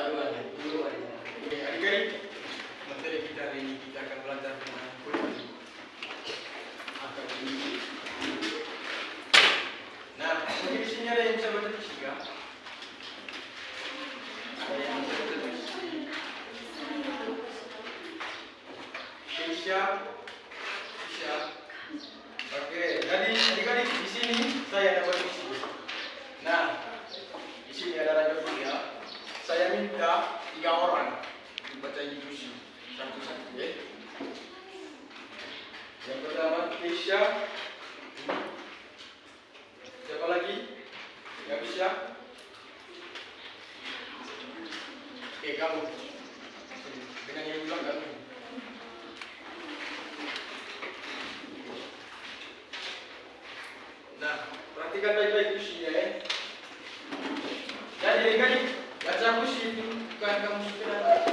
duluan ya. Dulu aja. Oke, adik-adik. Materi kita hari ini kita akan belajar tentang politik. Nah, mungkin di sini ada yang bisa baca tulis juga. Ada yang bisa baca tulis. Siap. Siap. Oke, jadi adik-adik di sini saya ada posisi. Nah, di sini ada raja mulia. Saya minta 3 orang baca introduksi satu-satu ya. Yang pertama Keisha. Siapa lagi? Yang bisa? Oke, kamu. Dengan yang bilang kamu. Nah, perhatikan baik-baik puisinya ya. Jadi adik-adik, baca puisi itu bukan kamu sekedar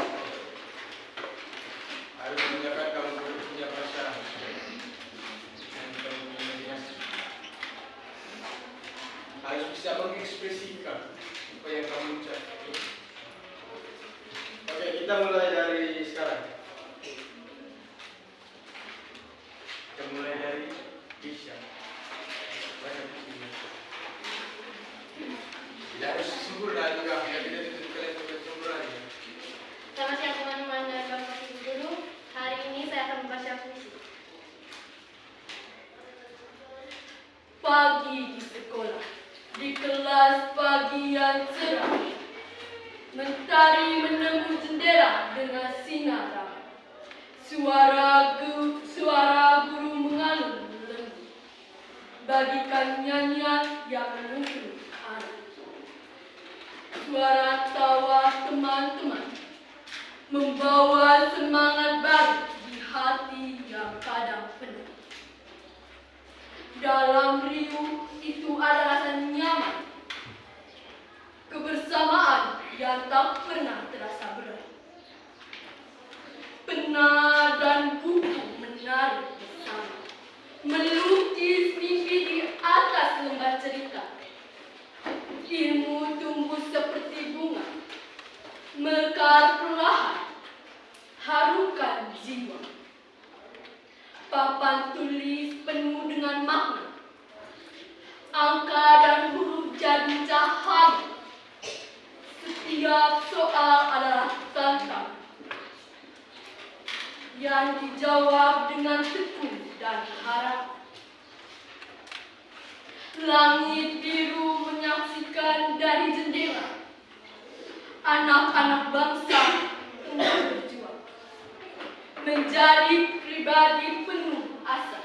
harus menunjukkan kamu punya perasaan dan kamu punya imajinasi. Harus bisa mengekspresikan apa yang kamu ucapkan. Oke, kita mulai dari sekarang. Kita mulai dari Keisha. Tidak harus sempurna juga, tidak tutup kalian untuk sempurna ya. Selamat siang teman-teman dan Bapak Ibu Guru. Hari ini saya akan membaca puisi. Pagi di sekolah, di kelas pagi yang cerah, mentari menembus jendela dengan sinar terang. Suara guru mengalun lembut, bagikan nyanyian yang menuntun arah. Suara tawa teman-teman membawa semangat baru di hati yang kadang penuh. Dalam riuh itu ada rasa nyaman, kebersamaan yang tak pernah terasa berat. Pena dan buku menarik bersama, melukis mimpi di atas lembar cerita. Ilmu tumbuh seperti bunga, mekar perlahan, harukan jiwa. Papan tulis penuh dengan makna, angka dan huruf jadi cahaya. Setiap soal adalah tantangan yang dijawab dengan tekun dan harap. Langit biru menyaksikan dari jendela, anak-anak bangsa tengah berjuang, menjadi pribadi penuh asa,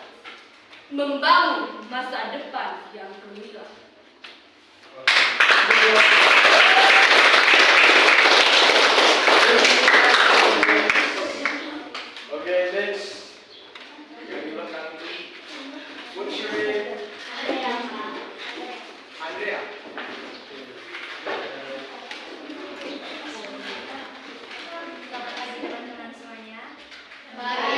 membangun masa depan yang gemilang. Oke, next. Yang di belakang. What's your name? Andrea. Selamat pagi teman-teman semuanya. Pagi.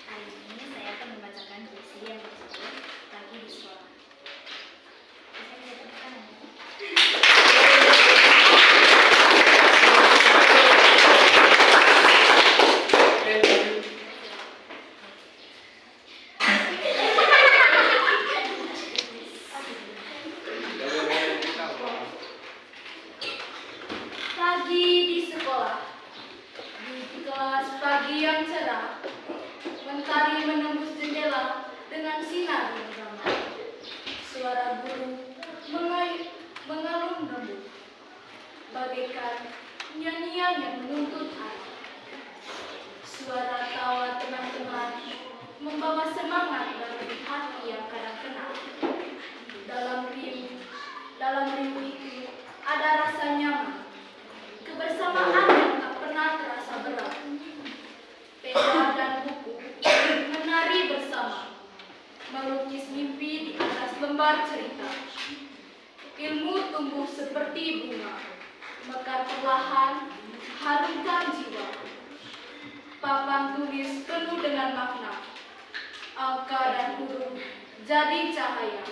Hari ini saya akan membacakan puisi yang berjudul Pagi di Sekolah. Saya bisa tepuk tangan ya? Pagi di sekolah, di kelas pagi yang cerah, mentari menembus jendela dengan sinar yang ramai. Suara guru mengalun lembut, bagaikan nyanyian yang menuntut arah. Suara tawa teman-teman membawa semangat bagi hati yang kadang kenal. Dalam riuh itu ada rasa nyaman, kebersamaan yang tak pernah terasa berat. Pena dan buku menari bersama, melukis mimpi di atas lembar cerita. Ilmu tumbuh seperti bunga, mekar perlahan, harumkan jiwa. Papan tulis penuh dengan makna, angka dan huruf jadi cahaya.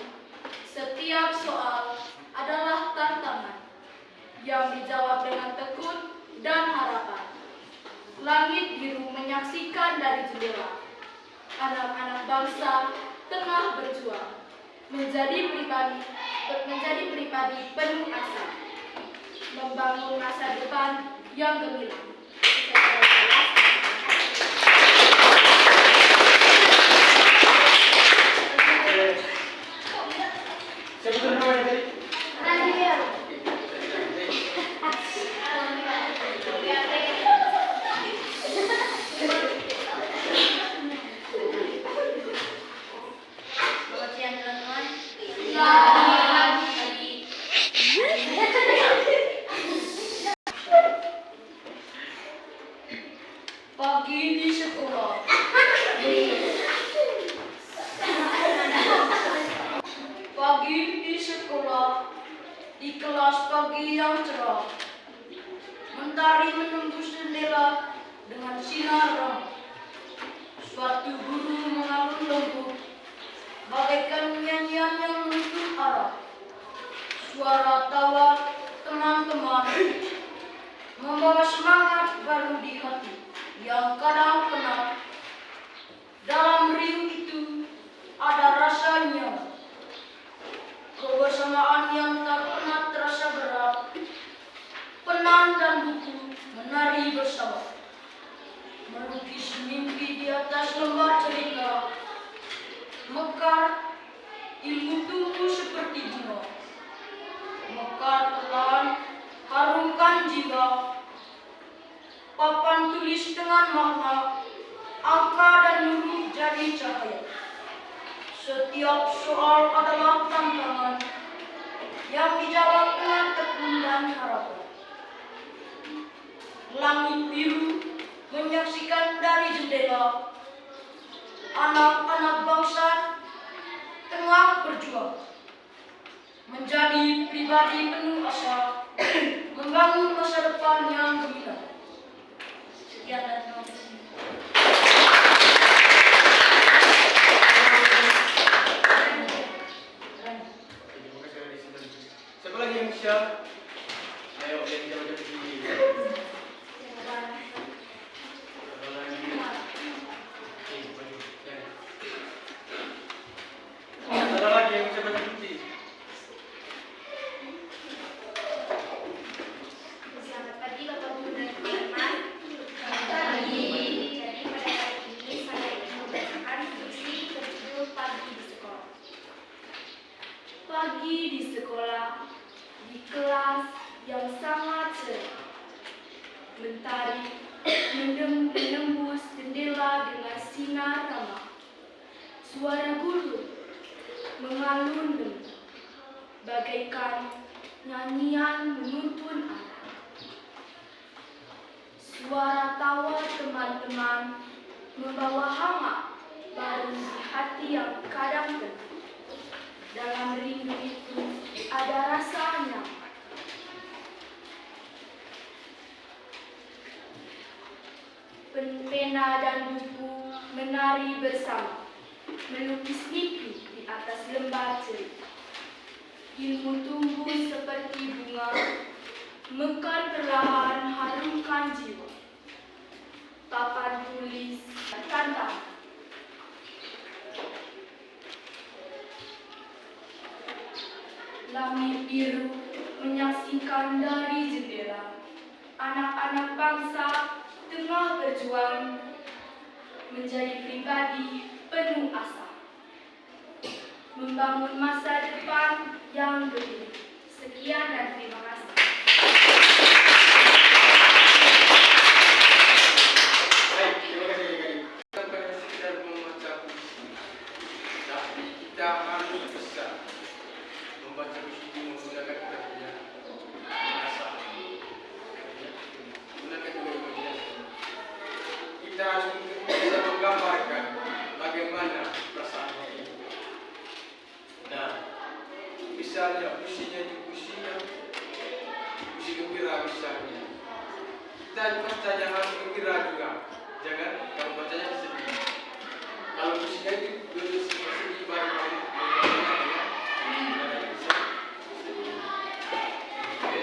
Setiap soal adalah tantangan yang dijawab dengan tekun dan harapan. Langit biru menyaksikan dari jendela. Anak-anak bangsa tengah berjuang menjadi pribadi penuh asa, membangun masa depan yang gemilang. Siapa namanya tadi? Selamat siang teman-teman. Pagi di sekolah. Pagi di sekolah, di kelas pagi yang cerah, mentari menembus jendela dengan sinar terang. Suatu guru mengalun lembut, bagaikan nyanyian yang menuntun arah. Suara tawa teman-teman membawa semangat baru di hati yang kadang penat. Dalam riuh itu ada rasanya kebersamaan yang tak pernah terasa berat. Penan dan buku menari bersama, melukis mimpi di atas lembar cerita. Mekar ilmu tumbuh seperti bunga, mekar perlahan harumkan jiwa. Papan tulis dengan makna, angka dan huruf jadi cahaya. Setiap soal adalah tantangan yang dijawab dengan tekun dan harapan. Langit biru menyaksikan dari jendela. Anak-anak bangsa tengah berjuang menjadi pribadi penuh asa, membangun masa depan yang gemilang. Sekian dan terima kasih. Terima kasih dari sini. Siapa lagi yang bisa? Ayo, yang bisa baca puisi. Siapa lagi? Maju. Ada lagi yang bisa baca puisi? Selamat pagi Bapak Guru dan teman-teman. Selamat pagi. Jadi pada hari ini saya ingin membacakan puisi berjudul Pagi di Sekolah. Pagi di sekolah, di kelas yang sangat cerah, mentari menembus jendela dengan sinar ramah. Suara guru mengalun lembut, bagaikan nyanyian menuntun arah. Suara tawa teman-teman membawa hangat baru di hati yang kadang penuh. Dalam rindu itu ada rasa nyaman. Pena dan buku menari bersama, melukis mimpi di atas lembar cerita. Ilmu tumbuh seperti bunga, mekar perlahan harumkan jiwa. Papan tulis tanda. Langit biru menyaksikan dari jendela. Anak-anak bangsa tengah berjuang menjadi pribadi penuh asa, membangun masa depan yang gemilang. Sekian dan terima kasih. Baik, terima kasih adik-adik. Kita bukan sekedar membaca puisi, tapi kita harus bisa membaca puisi ini menggunakan kita punya bahasa. Gunakan juga imajinasi. Kita harus bisa menggambarkan bagaimana perasaan ini. Nah, misalnya puisinya di puisi gembira misalnya. Kita bacanya harus gembira juga. Jangan kalau bacanya sedih. Kalau puisinya itu sedih baru membacanya dengan nada yang sedih. Oke.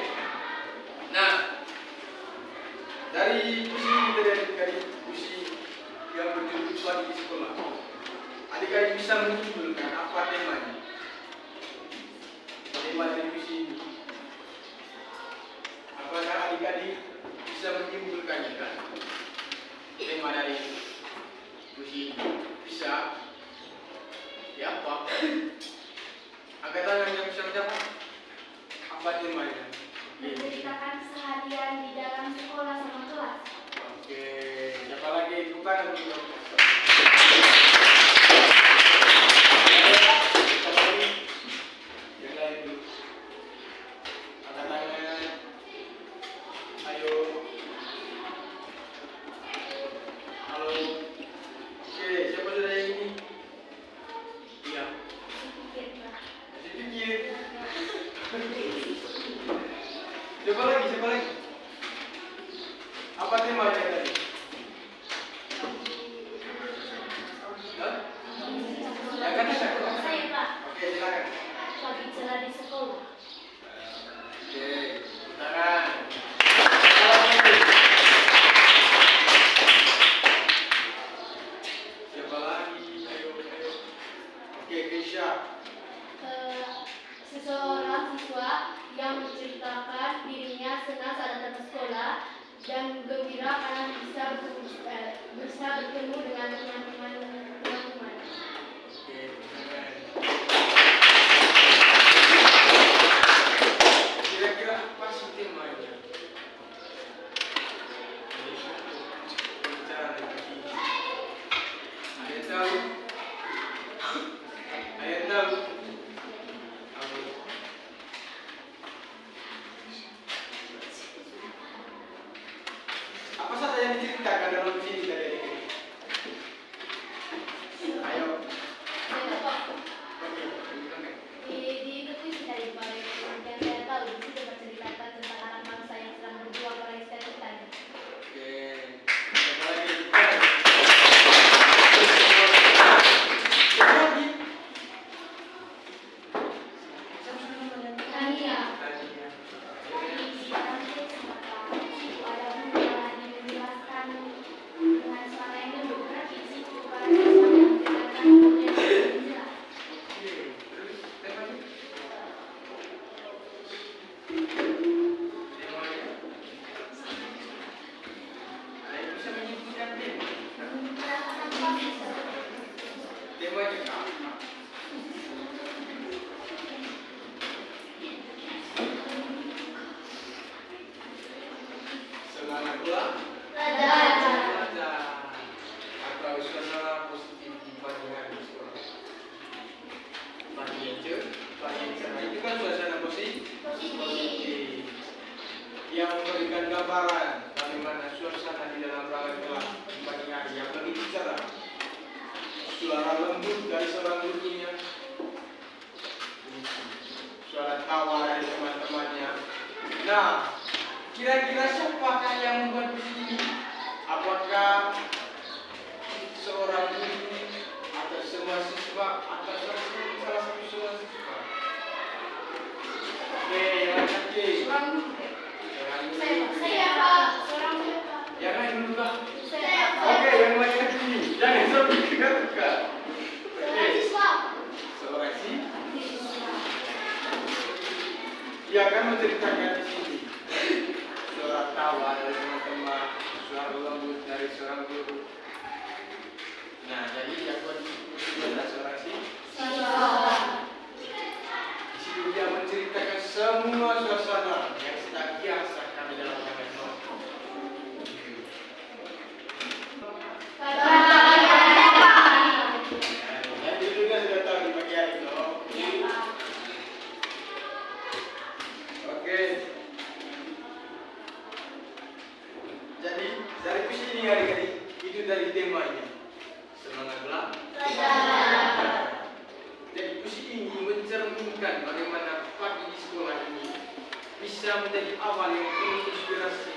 Dari puisi ini tadi adik-adik, puisi yang berjudul Pagi di Sekolah. Adik-adik bisa menyimpulkan apa temanya? Tema dari puisi ini. Apakah adik-adik bisa menyimpulkannya kan? Tema dari puisi ini bisa? Ya apa? Angkat tangan yang bisa menjawab. Apa temanya? Menceritakan keseharian di dalam sekolah sama kelas. Oke, siapa lagi? Bukan dulu. Siapa lagi? Yang lain dulu. Angkat tangan. Ayo. Halo. Oke, siapa sudah yang ini? Iya. Pikir, Pak. Masih pikir. Siapa lagi? Siapa lagi? Apa temanya tadi? Hah? Yang katakan. Saya, Pak. Oke, silakan. Pagi celah di sekolah. Oke, tangan. Siapa lagi? Siapa lagi? Ayo, ayo. Oke, Keisha. Seseorang siswa yang menceritakan dirinya senang saat datang ke sekolah dan gembira karena bisa bertemu dengan teman-teman. Oke, tangan. Kira-kira apa sih temanya? Bicara dengan ini. Ada yang tahu? Ada yang tahu? Apa saja yang diceritakan dalam sini tadi? Ayo. Saya, Pak, Oke, bukan. di puisi tadi, Pak, yang saya tahu di situ menceritakan tentang anak bangsa yang sedang berjuang meraih cita-citanya. Oke, siapa lagi? Bukan. Siapa lagi? Siapa sudah namanya? Tania. Tania. Oke, terus temanya? Temanya? Ada yang bisa menyebutkan tema? Temanya apa? Semangatlah. Atau suasana positif di pagi hari sekolah. Pagi yang cerah itu kan suasana positif. Yang memberikan gambaran bagaimana suasana di dalam ruangan kelas di pagi hari yang begitu cerah. Suara lembut dari seorang gurunya, suara tawa dari teman-temannya. Nah, kira-kira siapakah yang membuat puisi ini? Apakah seorang guru atau semua siswa atau salah satu semua siswa? Oke, yang laki. Seorang guru. Yang Saya, laki. Pak. Seorang guru, Pak. Yang lain dulu kah? Saya, Pak. Oke, yang laki-laki. Jangan sampai juga. Oke, Siswa. seorang sih. Dia akan menceritakan di sini suara tawa dari teman-teman, suara lembut dari seorang guru. Nah, jadi yang buat itu adalah seorang sih. Di situ dia menceritakan semua suasana yang sedang dia rasakan di dalam ruangan kelas. Jadi juga sudah tahu di pagi hari itu. Oke. Jadi dari puisi ini hari-hari itu dari temanya. Semangatlah. Jadi puisi ini mencerminkan bagaimana pagi di sekolah ini bisa menjadi awal yang penuh inspirasi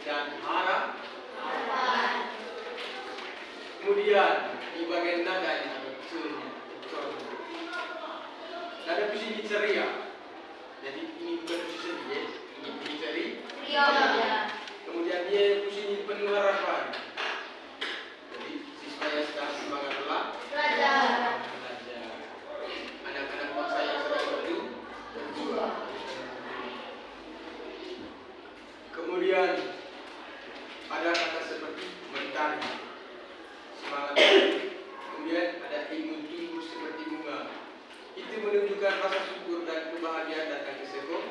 dan harap. Kemudian di bagian nadanya betulnya. Nada puisi ini ceria. Jadi ini bukan puisi sedih, ini puisi ceria. Kemudian dia puisi penuh harapan. Jadi siswa yang sedang semangatlah belajar. Anak-anak bangsa yang sedang berjuang. Kemudian ada kata seperti mentari, semangat. Kemudian ada ingin tumbuh seperti bunga. Itu menunjukkan rasa syukur dan kebahagiaan datang ke sekolah.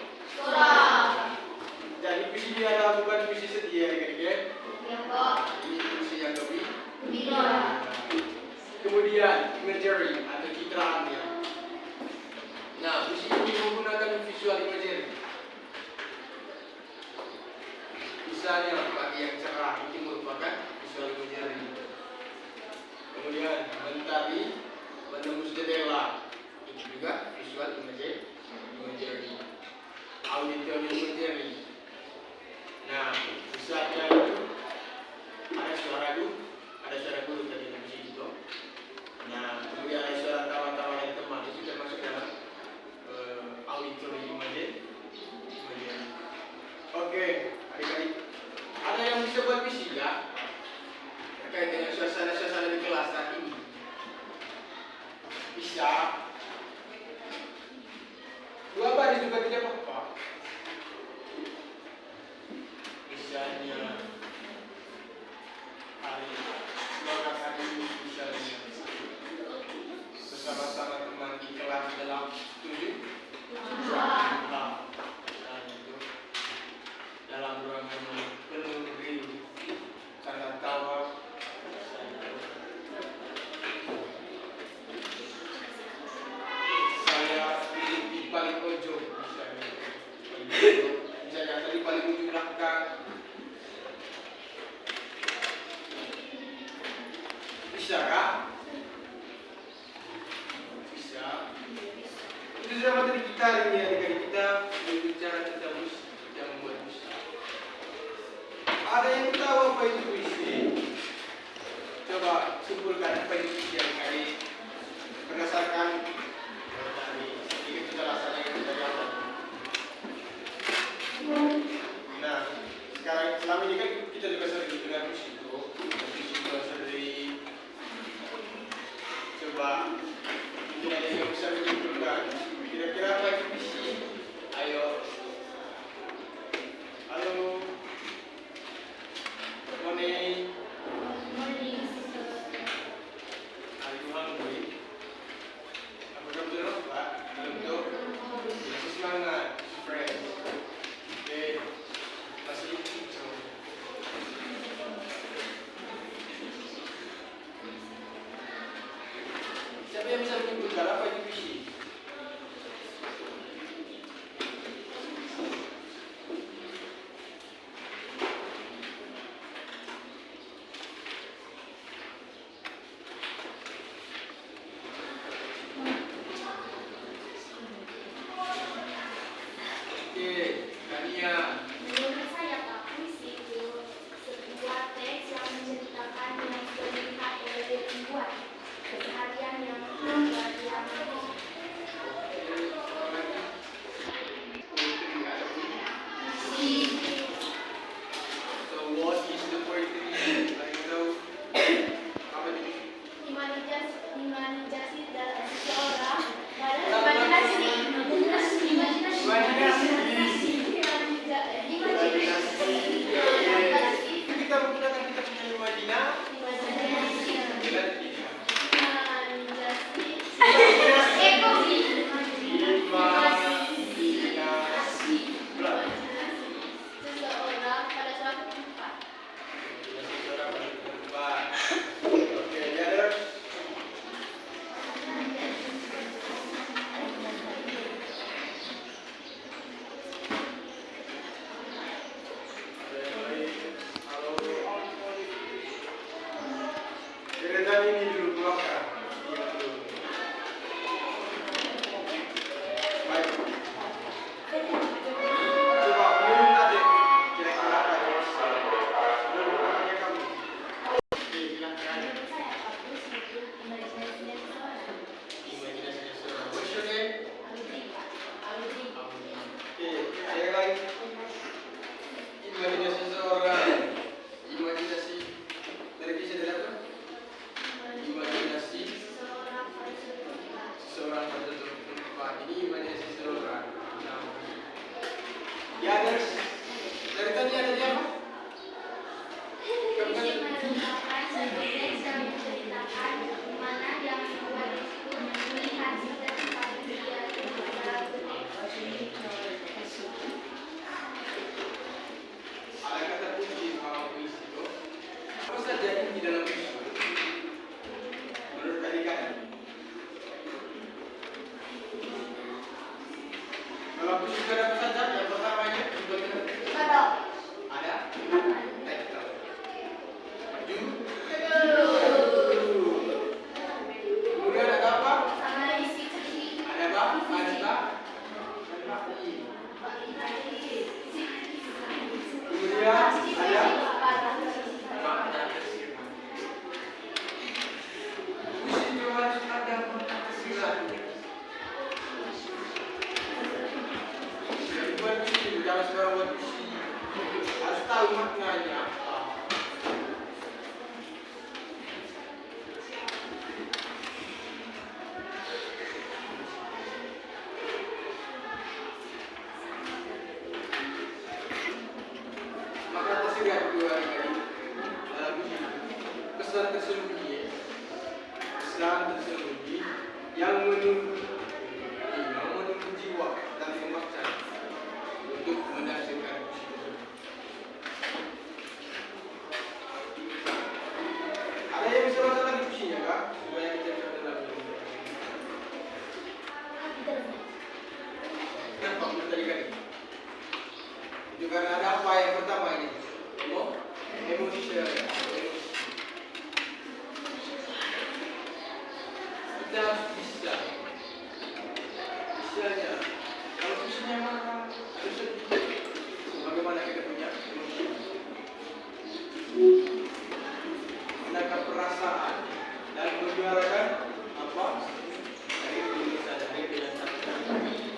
Jadi puisi ini adalah bukan puisi setia, adik-adik. Ini puisi yang lebih. Kemudian imagery atau citraannya. Nah, puisi ini menggunakan visual imagery. Misalnya bagi yang cerah itu merupakan visual imagery. Kemudian mentari menembus jendela itu juga visual imagery. Auditory imagery. Nah, misalnya itu ada suara guru tadi di situ. Nah, kemudian ada suara tawa-tawa dari teman itu termasuk dalam auditory imagery. Oke, adik-adik, ada yang bisa buat puisi ya terkait dengan suasana-suasana di kelas saat ini? Bisa. Dua baris juga tidak apa-apa. Misalnya semangat hari ini misalnya bersama-sama teman di kelas dalam studi. Dalam ruangan penuh rindu, canda tawa. Saya di paling pojok misalnya tadi paling ujung belakang. Bisa kah? Bisa. Itu sudah materi kita hari ini, adik-adik. Kita berbicara tentang musik, yang membuat musik. Ada yang tahu apa itu puisi? Coba simpulkan apa itu puisi, adik-adik. Berdasarkan dari sedikit penjelasan yang kita dapat. Nah, sekarang selama ini kan kita juga sering dengar puisi itu. Puisi juga sering. Coba mungkin ada yang bisa menyimpulkan. Kira-kira apa itu puisi? Ayo. Halo. Morning. Are you hungry? Apa kamu belum, Pak? Belum tuh? Masih semangat, fresh. Oke. Masih hijau. tahu maknanya apa. Maka tersirat dua kali dalam buku pesan tersembunyi, pesan tersembunyi yang menunggu jiwa dan memaksa untuk menghasilkan puisi tersebut. Ada yang bisa baca lagi puisinya kak? Supaya kita bisa dalam. Kenapa belum tadi kali? Itu karena ada apa yang pertama ini? Emosi saya. Kita harus bisa. Misalnya, kalau puisinya marah, harus sedih. Bagaimana kita punya emosi? Menangkap perasaan dan menjuarakan apa? Dari tulisan dari penyanyi.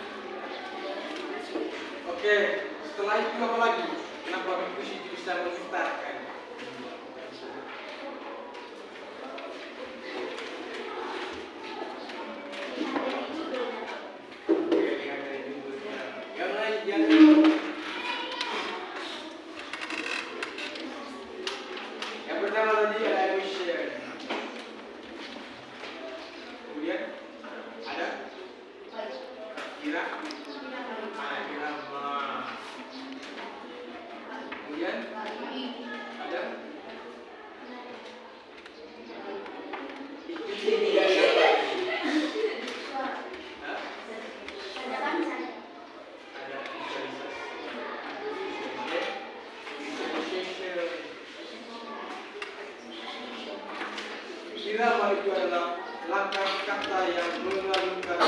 Oke, setelah itu apa lagi? Kenapa puisi itu bisa menggetarkan? Yang pertama tadi ada emotion. Kemudian ada kira, kemudian ada itu tidak ada. Irama itu adalah langkah kata yang mengalunkan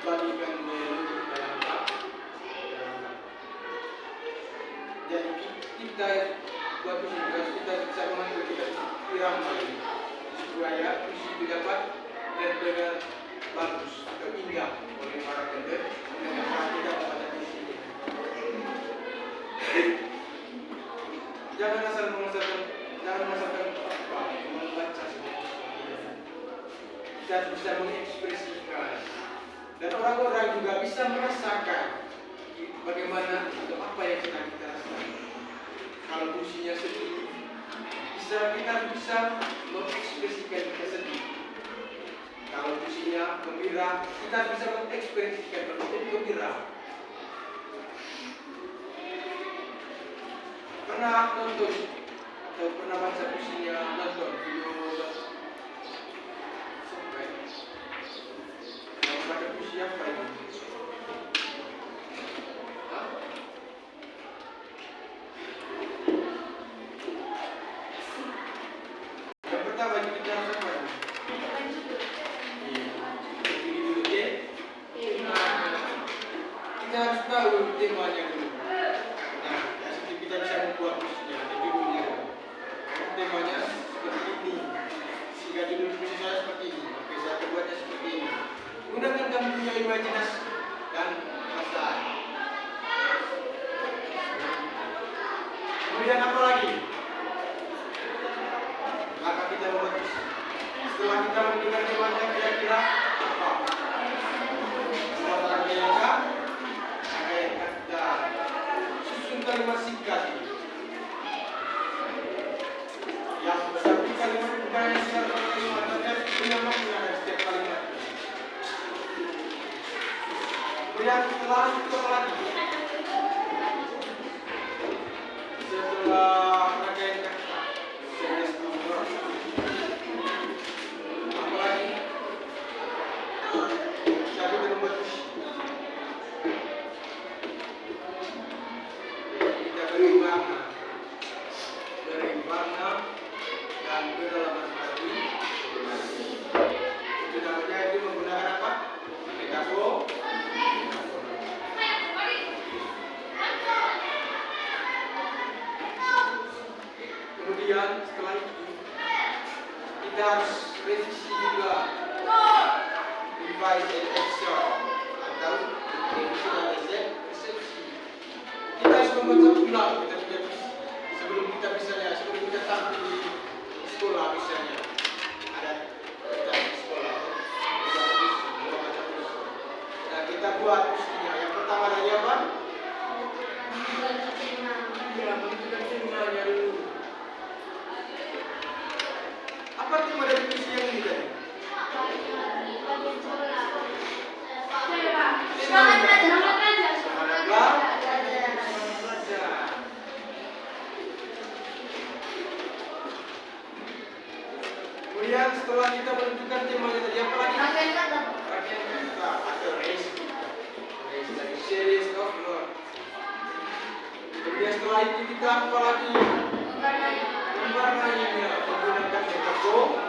balikan melodi dalam kata. Jadi kita buat puisi kita bisa mengatur irama ini supaya puisi itu dapat terdengar bagus atau indah oleh para pendengar kita membaca puisi ini. Jangan asal memasarkan apa membaca seperti ini. Kita bisa mengekspresikan dan orang-orang juga bisa merasakan bagaimana atau apa yang sedang kita rasakan. Kalau puisinya sedih, kita bisa mengekspresikan kita sedih. Kalau puisinya gembira, kita bisa mengekspresikan menjadi gembira. Pernah nonton atau pernah baca puisinya, nonton video sampai mau baca puisi apa ini? Hah? Yang pertama kita harus apa? Kita harus tahu temanya dulu. Nah, kita bisa membuat puisinya, ada judulnya. Temanya seperti ini. Jika judul puisi saya seperti ini, oke saya buatnya seperti ini. Gunakan kamu punya imajinasi dan perasaan. Kemudian apa lagi? Maka kita membuat puisi. Setelah kita mendengar temanya kira-kira apa? Setelah kira-kira susun kalimat singkat ini. Yang satu kalimat bukan secara kalimat, tapi punya makna dari setiap kalimat. Kemudian setelah itu apa lagi? Setelah rangkaian kata, series struktur, apa lagi? Satu kita membuat puisi. Kita beri makna dan kedalaman hati. Itu namanya itu menggunakan apa? Metafor. Kemudian setelah itu kita harus revisi juga, revise and exert atau revisi dan resepsi. ulang kita juga sebelum kita tampil di sekolah misalnya ada kita di sekolah kita baca puisi. Nah kita buat puisinya. Yang pertama dari apa? Ya, menentukan temanya dulu. Apa tema dari puisi yang ini tadi? Kemudian setelah kita menentukan temanya tadi apa lagi? Rangkaian kata atau race dari series of love. Kemudian setelah itu kita apa lagi? Membarnanya menggunakan metafora.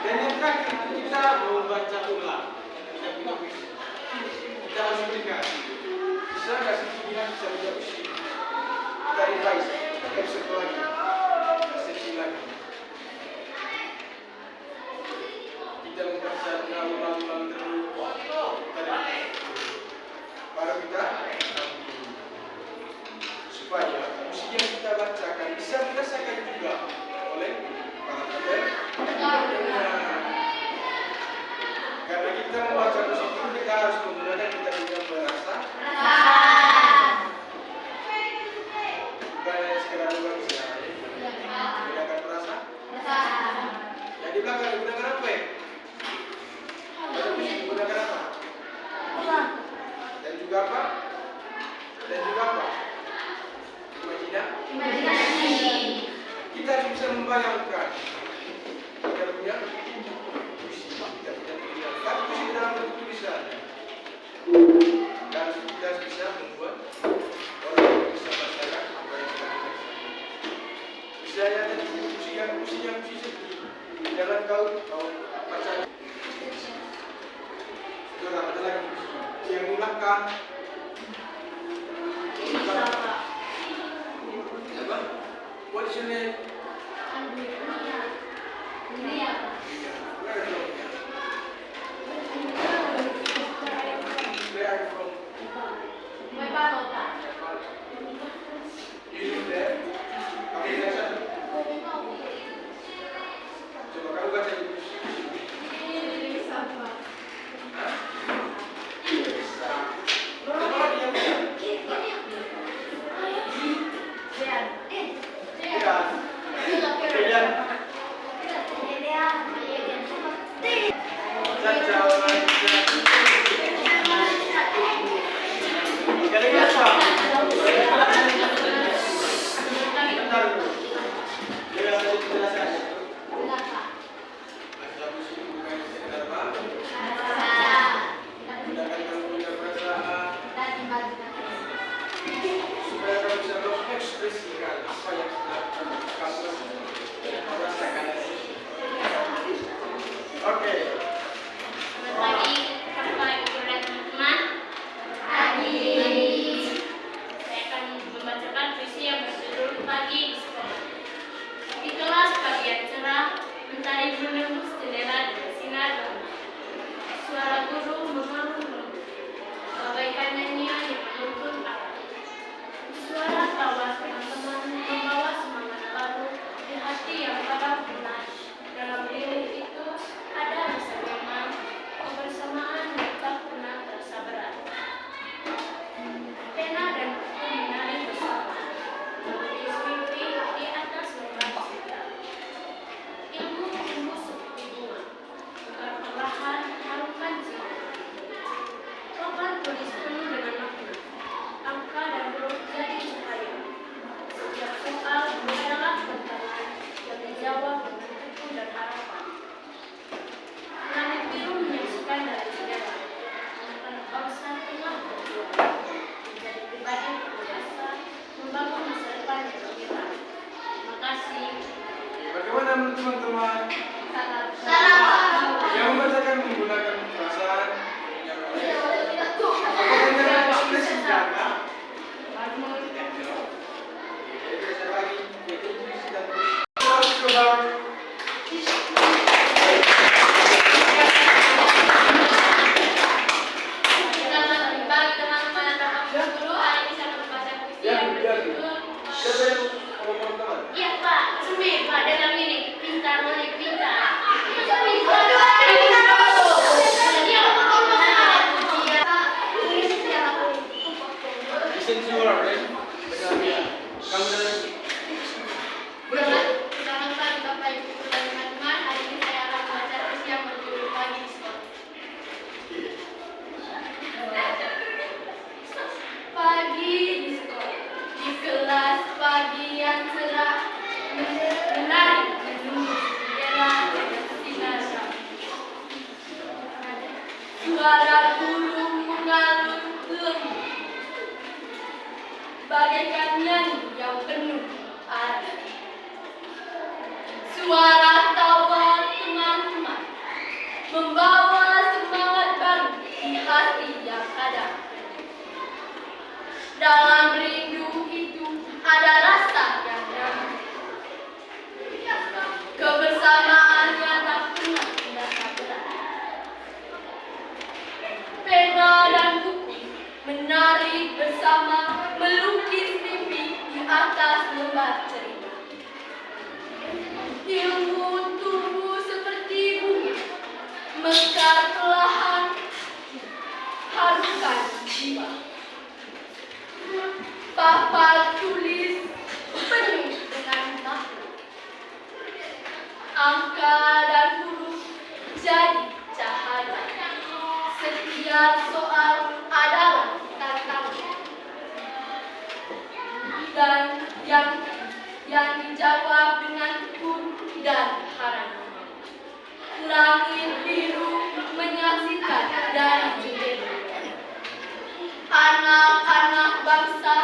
Dan yang terakhir itu kita membaca ulang. Kita punya puisi. Kita harus berikan. Bisa nggak sih kita bisa baca puisi? Kita revise episode lagi. Sesi lagi. Kita membaca ulang-ulang terus. Baru kita supaya puisi yang kita bacakan bisa dirasakan juga oleh para pendengar. Karena kita membaca puisi itu kita harus menggunakan kita juga merasa. Bukan hanya sekedar berbisa. Menggunakan perasa. Yang di belakang digunakan apa ya? Menggunakan apa? Dan juga apa? Imajinasi. Kita harus bisa membayangkan. Kita punya puisi, kita punya tulisan. Tapi puisi dalam bentuk tulisan. Dan kita harus bisa membuat orang yang bisa merasakan apa yang kita baca. Misalnya tadi puisi yang sedih. Jangan kau baca. Saudara, ada lagi puisi yang mulakan. What's your name? Where are you from? You live there? Kamu di sana? Coba kamu baca di puisi. Coba lagi yang mana? Supaya kamu bisa mengekspresikan apa yang kamu rasakan. Oke. Pagi, teman-teman. Saya akan membacakan puisi yang berjudul Pagi di Sekolah. Di kelas pagi yang cerah, mentari menembus jendela dengan sinar remah. Suara guru mengalun bagaikan nyanyian yang menuntun arah. Suara tawa teman-teman membawa semangat baru di hati yang pada benar. Dalam diri itu ada rasa since you are right, kamu dari Selamat pagi Bapak Ibu dan teman-teman. Hari ini saya akan membaca puisi yang berjudul Pagi di Sekolah. Pagi di sekolah, di kelas pagi yang cerah, menari menunggu jendela sinar terang. Suara guru mengalun lembut, bagaikan nyanyi yang penuh arti. Suara tawa teman-teman membawa semangat baru di hati yang kadang. Dalam rindu itu ada rasa yang damai. Kebersamaan yang tak pernah terasa berat. Pena dan buku menari bersama, melukis mimpi di atas lembar cerita. Ilmu tumbuh seperti bunga, mekar perlahan, harumkan jiwa. Papan tulis penuh dengan makna. Angka dan huruf jadi cahaya. Setiap soal adalah tantangan. Dan yang dijawab dengan tekun dan harapan. Langit biru menyaksikan dari jendela. Anak-anak bangsa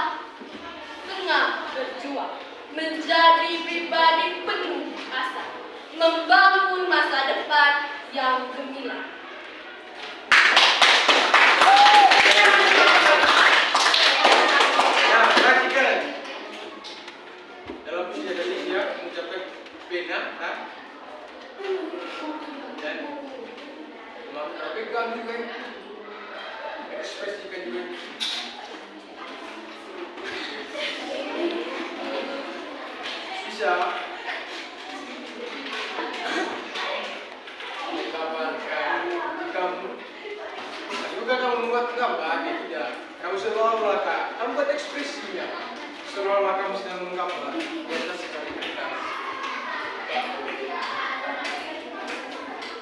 tengah berjuang menjadi pribadi penuh asa, membangun masa depan yang gemilang. Nah, perhatikan. Dalam puisi tadi dia mengucapkan pena, dan pegang juga, ekspresikan juga. Bisa menggambarkan kamu. Juga kamu membuat gambar, tidak. Kamu seolah-olah kamu buat ekspresinya. Seolah-olah kamu sedang menggambar. Biasa sekali kita.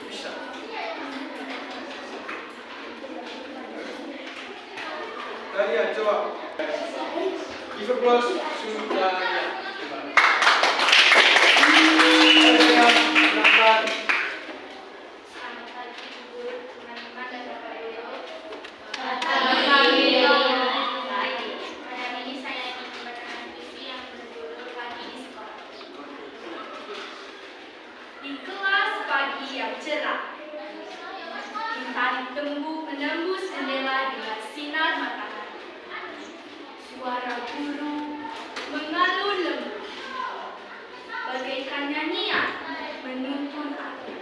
Bisa. Kalian coba. Give applause sudahnya. Kalian silakan. Selamat pagi Ibu, teman-teman dan Bapak Ibu. Pada ini saya ingin membacakan puisi yang berjudul Pagi di Sekolah. Di kelas pagi yang cerah, bintang tembu menembus jendela dengan sinar matahari. Suara guru mengalun lembut, bagaikan nyanyian menuntun aku.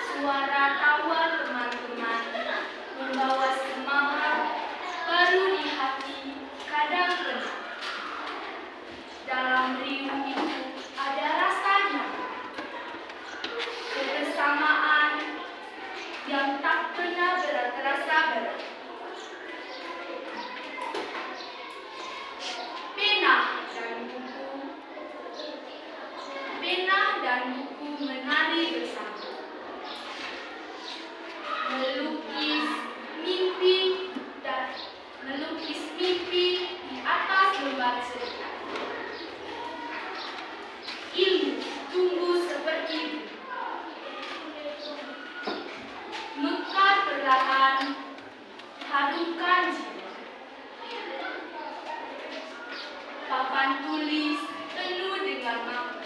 Suara tawa teman-teman membawa semangat baru di hati kadang penuh. Dalam riuh itu ada rasanya, kebersamaan yang tak pernah terasa berat. Pena dan buku menari bersama, melukis mimpi di atas lembar cerita. Ilmu tumbuh seperti bunga, mekar perlahan, harumkan jiwa. Papan tulis penuh dengan makna.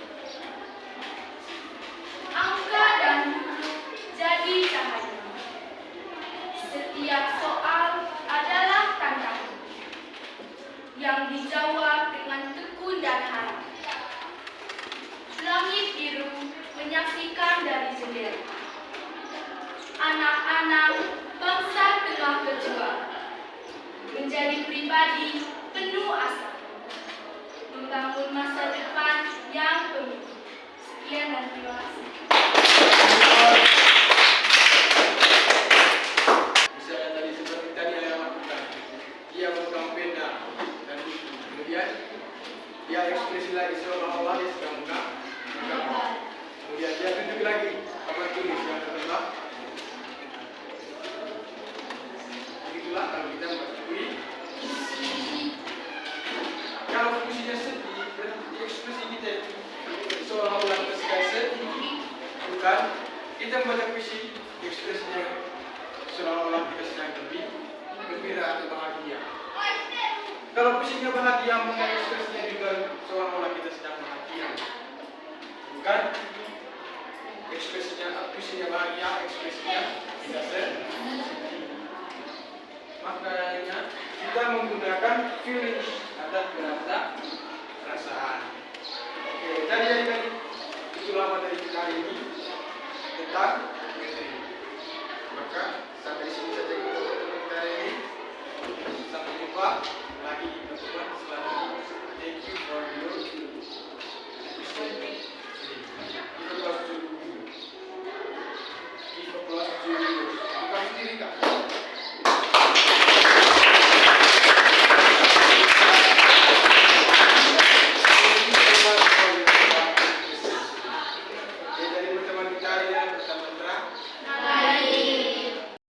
Angka dan huruf jadi cahaya. Setiap soal adalah tantangan yang dijawab dengan tekun dan harapan. Langit biru menyaksikan dari jendela. Anak-anak bangsa tengah berjuang menjadi pribadi penuh asa, membangun masa depan yang penuh. Sekian dan terima kasih. Misalnya tadi seperti tadi yang lakukan, dia memegang pena dia ekspresi lagi seolah-olah dia sedang menggambar. Kemudian dia tunjuk lagi papan tulis yang terletak. Begitulah kalau kita membaca puisi. Kalau puisinya sedih, berarti ekspresi kita itu seolah-olah kita sedang sedih. Bukan, kita membaca puisi, ekspresinya seolah-olah kita sedang gembira atau bahagia. Kalau puisinya bahagia, maka ekspresinya juga seolah-olah kita sedang bahagia. Bukan, ekspresinya puisinya bahagia, ekspresinya tidak sedih. Makanya kita menggunakan feeling atau perasaan. Oke, jadi itulah materi kita hari ini tentang geometri. Maka sampai di sini saja.